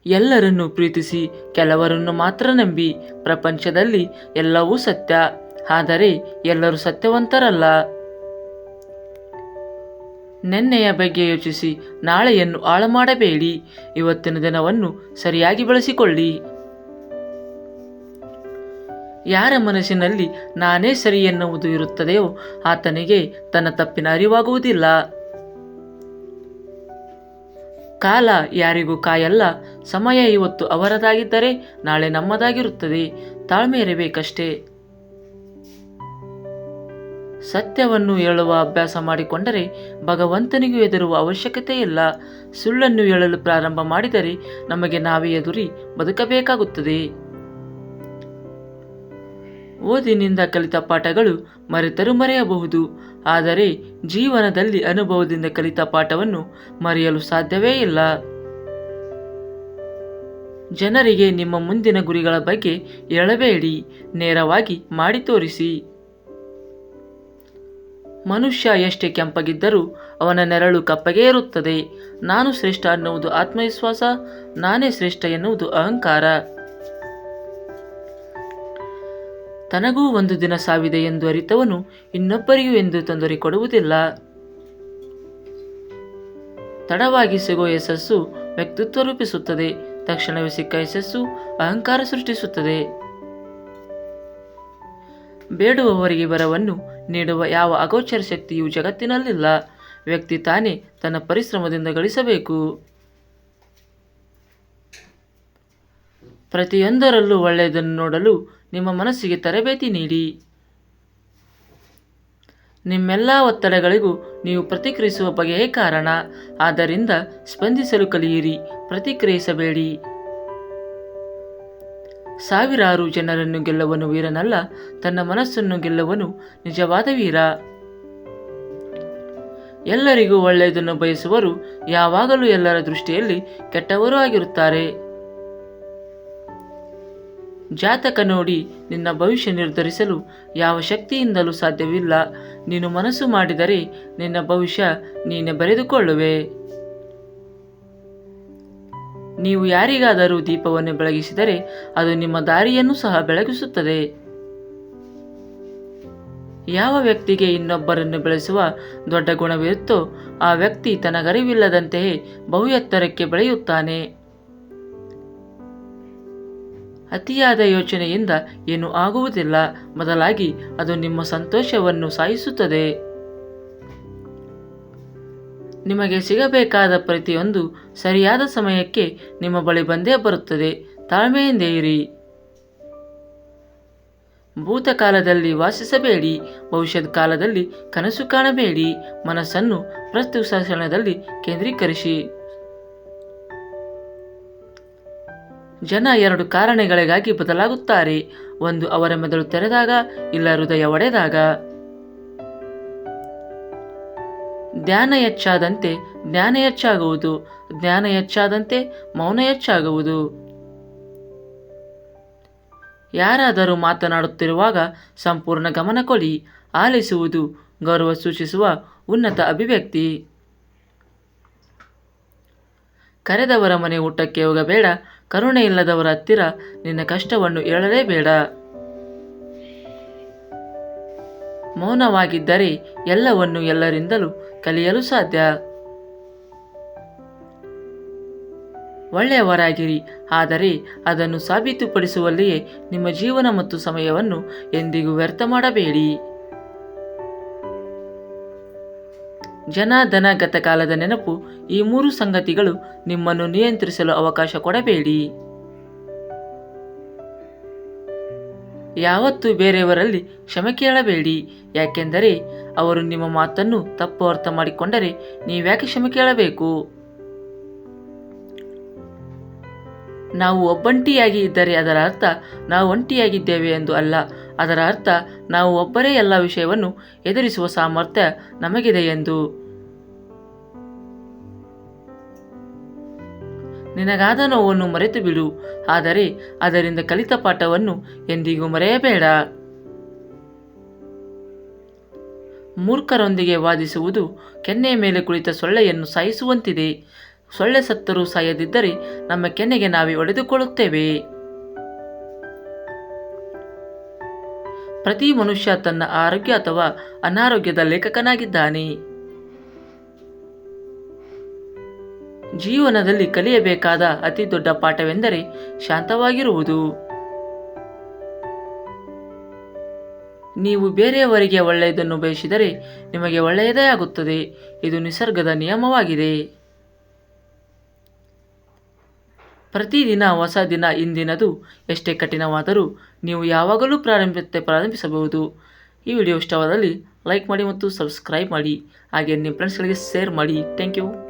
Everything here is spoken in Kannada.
ಎಲ್ಲರನ್ನು ಪ್ರೀತಿಸಿ ಕೆಲವರನ್ನು ಮಾತ್ರ ನಂಬಿ. ಪ್ರಪಂಚದಲ್ಲಿ ಎಲ್ಲವೂ ಸತ್ಯ, ಆದರೆ ಎಲ್ಲರೂ ಸತ್ಯವಂತರಲ್ಲ. ನೆನ್ನೆಯ ಬಗ್ಗೆ ಯೋಚಿಸಿ ನಾಳೆಯನ್ನು ಹಾಳು ಮಾಡಬೇಡಿ. ಇವತ್ತಿನ ದಿನವನ್ನು ಸರಿಯಾಗಿ ಬಳಸಿಕೊಳ್ಳಿ. ಯಾರ ಮನಸ್ಸಿನಲ್ಲಿ ನಾನೇ ಸರಿ ಎನ್ನುವುದು ಇರುತ್ತದೆಯೋ ಆತನಿಗೆ ತನ್ನ ತಪ್ಪಿನ ಅರಿವಾಗುವುದಿಲ್ಲ. ಕಾಲ ಯಾರಿಗೂ ಕಾಯಲ್ಲ. ಸಮಯ ಇವತ್ತು ಅವರದಾಗಿದ್ದರೆ ನಾಳೆ ನಮ್ಮದಾಗಿರುತ್ತದೆ. ತಾಳ್ಮೆ ಇರಬೇಕಷ್ಟೇ. ಸತ್ಯವನ್ನು ಹೇಳುವ ಅಭ್ಯಾಸ ಮಾಡಿಕೊಂಡರೆ ಭಗವಂತನಿಗೂ ಹೆದರುವ ಅವಶ್ಯಕತೆ ಇಲ್ಲ. ಸುಳ್ಳನ್ನು ಹೇಳಲು ಪ್ರಾರಂಭ ಮಾಡಿದರೆ ನಮಗೆ ನಾವೇ ಎದುರಿ ಬದುಕಬೇಕಾಗುತ್ತದೆ. ಓದಿನಿಂದ ಕಲಿತ ಪಾಠಗಳು ಮರೆತರೂ ಮರೆಯಬಹುದು, ಆದರೆ ಜೀವನದಲ್ಲಿ ಅನುಭವದಿಂದ ಕಲಿತ ಪಾಠವನ್ನು ಮರೆಯಲು ಸಾಧ್ಯವೇ ಇಲ್ಲ. ಜನರಿಗೆ ನಿಮ್ಮ ಮುಂದಿನ ಗುರಿಗಳ ಬಗ್ಗೆ ಹೇಳಬೇಡಿ, ನೇರವಾಗಿ ಮಾಡಿ ತೋರಿಸಿ. ಮನುಷ್ಯ ಎಷ್ಟೇ ಕೆಂಪಗಿದ್ದರೂ ಅವನ ನೆರಳು ಕಪ್ಪಗೇ ಇರುತ್ತದೆ. ನಾನು ಶ್ರೇಷ್ಠ ಅನ್ನುವುದು ಆತ್ಮವಿಶ್ವಾಸ, ನಾನೇ ಶ್ರೇಷ್ಠ ಎನ್ನುವುದು ಅಹಂಕಾರ. ತನಗೂ ಒಂದು ದಿನ ಸಾವಿದೆ ಎಂದು ಅರಿತವನು ಇನ್ನೊಬ್ಬರಿಗೂ ಎಂದು ತೊಂದರೆ ಕೊಡುವುದಿಲ್ಲ. ತಡವಾಗಿ ಸಿಗುವ ಯಶಸ್ಸು ವ್ಯಕ್ತಿತ್ವ ರೂಪಿಸುತ್ತದೆ, ತಕ್ಷಣವೇ ಸಿಕ್ಕ ಯಶಸ್ಸು ಅಹಂಕಾರ ಸೃಷ್ಟಿಸುತ್ತದೆ. ಬೇಡುವವರಿಗೆ ವರವನ್ನು ನೀಡುವ ಯಾವ ಅಗೋಚರ ಶಕ್ತಿಯೂ ಜಗತ್ತಿನಲ್ಲಿಲ್ಲ. ವ್ಯಕ್ತಿ ತಾನೇ ತನ್ನ ಪರಿಶ್ರಮದಿಂದ ಗಳಿಸಬೇಕು. ಪ್ರತಿಯೊಂದರಲ್ಲೂ ಒಳ್ಳೆಯದನ್ನು ನೋಡಲು ನಿಮ್ಮ ಮನಸ್ಸಿಗೆ ತರಬೇತಿ ನೀಡಿ. ನಿಮ್ಮೆಲ್ಲ ಒತ್ತಡಗಳಿಗೂ ನೀವು ಪ್ರತಿಕ್ರಿಯಿಸುವ ಬಗೆಯೇ ಕಾರಣ. ಆದ್ದರಿಂದ ಸ್ಪಂದಿಸಲು ಕಲಿಯಿರಿ, ಪ್ರತಿಕ್ರಿಯಿಸಬೇಡಿ. ಸಾವಿರಾರು ಜನರನ್ನು ಗೆಲ್ಲುವನು ವೀರನಲ್ಲ, ತನ್ನ ಮನಸ್ಸನ್ನು ಗೆಲ್ಲುವನು ನಿಜವಾದ ವೀರ. ಎಲ್ಲರಿಗೂ ಒಳ್ಳೆಯದನ್ನು ಬಯಸುವರು ಯಾವಾಗಲೂ ಎಲ್ಲರ ದೃಷ್ಟಿಯಲ್ಲಿ ಕೆಟ್ಟವರೂ ಆಗಿರುತ್ತಾರೆ. ಜಾತಕ ನೋಡಿ ನಿನ್ನ ಭವಿಷ್ಯ ನಿರ್ಧರಿಸಲು ಯಾವ ಶಕ್ತಿಯಿಂದಲೂ ಸಾಧ್ಯವಿಲ್ಲ. ನೀನು ಮನಸ್ಸು ಮಾಡಿದರೆ ನಿನ್ನ ಭವಿಷ್ಯ ನೀನೇ ಬರೆದುಕೊಳ್ಳುವೆ. ನೀವು ಯಾರಿಗಾದರೂ ದೀಪವನ್ನು ಬೆಳಗಿಸಿದರೆ ಅದು ನಿಮ್ಮ ದಾರಿಯನ್ನು ಸಹ ಬೆಳಗಿಸುತ್ತದೆ. ಯಾವ ವ್ಯಕ್ತಿಗೆ ಇನ್ನೊಬ್ಬರನ್ನು ಬೆಳೆಸುವ ದೊಡ್ಡ ಗುಣವಿರುತ್ತೋ ಆ ವ್ಯಕ್ತಿ ತನಗರಿವಿಲ್ಲದಂತೆಯೇ ಬಹು ಎತ್ತರಕ್ಕೆ ಬೆಳೆಯುತ್ತಾನೆ. ಅತಿಯಾದ ಯೋಚನೆಯಿಂದ ಏನೂ ಆಗುವುದಿಲ್ಲ, ಬದಲಾಗಿ ಅದು ನಿಮ್ಮ ಸಂತೋಷವನ್ನು ಸಾಯಿಸುತ್ತದೆ. ನಿಮಗೆ ಸಿಗಬೇಕಾದ ಪ್ರತಿಯೊಂದು ಸರಿಯಾದ ಸಮಯಕ್ಕೆ ನಿಮ್ಮ ಬಳಿ ಬಂದೇ ಬರುತ್ತದೆ. ತಾಳ್ಮೆಯಿಂದ ಇರಿ. ಭೂತಕಾಲದಲ್ಲಿ ವಾಸಿಸಬೇಡಿ, ಭವಿಷ್ಯದ ಕಾಲದಲ್ಲಿ ಕನಸು ಕಾಣಬೇಡಿ. ಮನಸ್ಸನ್ನು ಪ್ರಸ್ತುತ ಕ್ಷಣದಲ್ಲಿ ಕೇಂದ್ರೀಕರಿಸಿ. ಜನ ಎರಡು ಕಾರಣಗಳಿಗಾಗಿ ಬದಲಾಗುತ್ತಾರೆ. ಒಂದು ಅವರ ಮೆದುಳು ತೆರೆದಾಗ, ಇಲ್ಲ ಹೃದಯ ಒಡೆದಾಗ. ಧ್ಯಾನ ಹೆಚ್ಚಾದಂತೆ ಜ್ಞಾನ ಹೆಚ್ಚಾಗುವುದು, ಜ್ಞಾನ ಹೆಚ್ಚಾದಂತೆ ಮೌನ ಹೆಚ್ಚಾಗುವುದು. ಯಾರಾದರೂ ಮಾತನಾಡುತ್ತಿರುವಾಗ ಸಂಪೂರ್ಣ ಗಮನ ಕೊಡಿ. ಆಲಿಸುವುದು ಗೌರವ ಸೂಚಿಸುವ ಉನ್ನತ ಅಭಿವ್ಯಕ್ತಿ. ಕರೆದವರ ಮನೆ ಊಟಕ್ಕೆ ಹೋಗಬೇಡ, ಕರುಣೆ ಇಲ್ಲದವರ ಹತ್ತಿರ ನಿನ್ನ ಕಷ್ಟವನ್ನು ಹೇಳಲೇಬೇಡ. ಮೌನವಾಗಿದ್ದರೆ ಎಲ್ಲವನ್ನು ಎಲ್ಲರಿಂದಲೂ ಕಲಿಯಲು ಸಾಧ್ಯ. ಒಳ್ಳೆಯವರಾಗಿರಿ, ಆದರೆ ಅದನ್ನು ಸಾಬೀತುಪಡಿಸುವಲ್ಲಿಯೇ ನಿಮ್ಮ ಜೀವನ ಮತ್ತು ಸಮಯವನ್ನು ಎಂದಿಗೂ ವ್ಯರ್ಥ ಮಾಡಬೇಡಿ. ಜನ, ಧನ, ಗತಕಾಲದ ನೆನಪು, ಈ ಮೂರು ಸಂಗತಿಗಳು ನಿಮ್ಮನ್ನು ನಿಯಂತ್ರಿಸಲು ಅವಕಾಶ ಕೊಡಬೇಡಿ. ಯಾವತ್ತೂ ಬೇರೆಯವರಲ್ಲಿ ಕ್ಷಮೆ ಕೇಳಬೇಡಿ, ಯಾಕೆಂದರೆ ಅವರು ನಿಮ್ಮ ಮಾತನ್ನು ತಪ್ಪು ಅರ್ಥ ಮಾಡಿಕೊಂಡರೆ ನೀವ್ಯಾಕೆ ಕ್ಷಮೆ ಕೇಳಬೇಕು? ನಾವು ಒಬ್ಬಂಟಿಯಾಗಿ ಇದ್ದರೆ ಅದರ ಅರ್ಥ ನಾವು ಒಂಟಿಯಾಗಿದ್ದೇವೆ ಎಂದು ಅಲ್ಲ. ಅದರ ಅರ್ಥ ನಾವು ಒಬ್ಬರೇ ಎಲ್ಲ ವಿಷಯವನ್ನು ಎದುರಿಸುವ ಸಾಮರ್ಥ್ಯ ನಮಗಿದೆ ಎಂದು. ನಿನಗಾದ ನೋವನ್ನು ಮರೆತು ಬಿಡು, ಆದರೆ ಅದರಿಂದ ಕಲಿತ ಪಾಠವನ್ನು ಎಂದಿಗೂ ಮರೆಯಬೇಡ. ಮೂರ್ಖರೊಂದಿಗೆ ವಾದಿಸುವುದು ಕೆನ್ನೆಯ ಮೇಲೆ ಕುಳಿತ ಸೊಳ್ಳೆಯನ್ನು ಸಾಯಿಸುವಂತಿದೆ. ಸೊಳ್ಳೆ ಸತ್ತರೂ ಸಾಯದಿದ್ದರೆ ನಮ್ಮ ಕೆನ್ನೆಗೆ ನಾವೇ ಹೊಡೆದುಕೊಳ್ಳುತ್ತೇವೆ. ಪ್ರತಿ ಮನುಷ್ಯ ತನ್ನ ಆರೋಗ್ಯ ಅಥವಾ ಅನಾರೋಗ್ಯದ ಲೇಖಕನಾಗಿದ್ದಾನೆ. ಜೀವನದಲ್ಲಿ ಕಲಿಯಬೇಕಾದ ಅತಿ ದೊಡ್ಡ ಪಾಠವೆಂದರೆ ಶಾಂತವಾಗಿರುವುದು. ನೀವು ಬೇರೆಯವರಿಗೆ ಒಳ್ಳೆಯದನ್ನು ಬಯಸಿದರೆ ನಿಮಗೆ ಒಳ್ಳೆಯದೇ ಆಗುತ್ತದೆ. ಇದು ನಿಸರ್ಗದ ನಿಯಮವಾಗಿದೆ. ಪ್ರತಿದಿನ ಹೊಸ ದಿನ ಇಂದಿನದು ಎಷ್ಟೇ ಕಠಿಣವಾದರೂ ನೀವು ಯಾವಾಗಲೂ ಪ್ರಾರಂಭಿಸಬಹುದು. ಈ ವಿಡಿಯೋ ಇಷ್ಟವಾದಲ್ಲಿ ಲೈಕ್ ಮಾಡಿ ಮತ್ತು ಸಬ್ಸ್ಕ್ರೈಬ್ ಮಾಡಿ. ಹಾಗೆ ನಿಮ್ಮ ಫ್ರೆಂಡ್ಸ್ಗಳಿಗೆ ಶೇರ್ ಮಾಡಿ. Thank you.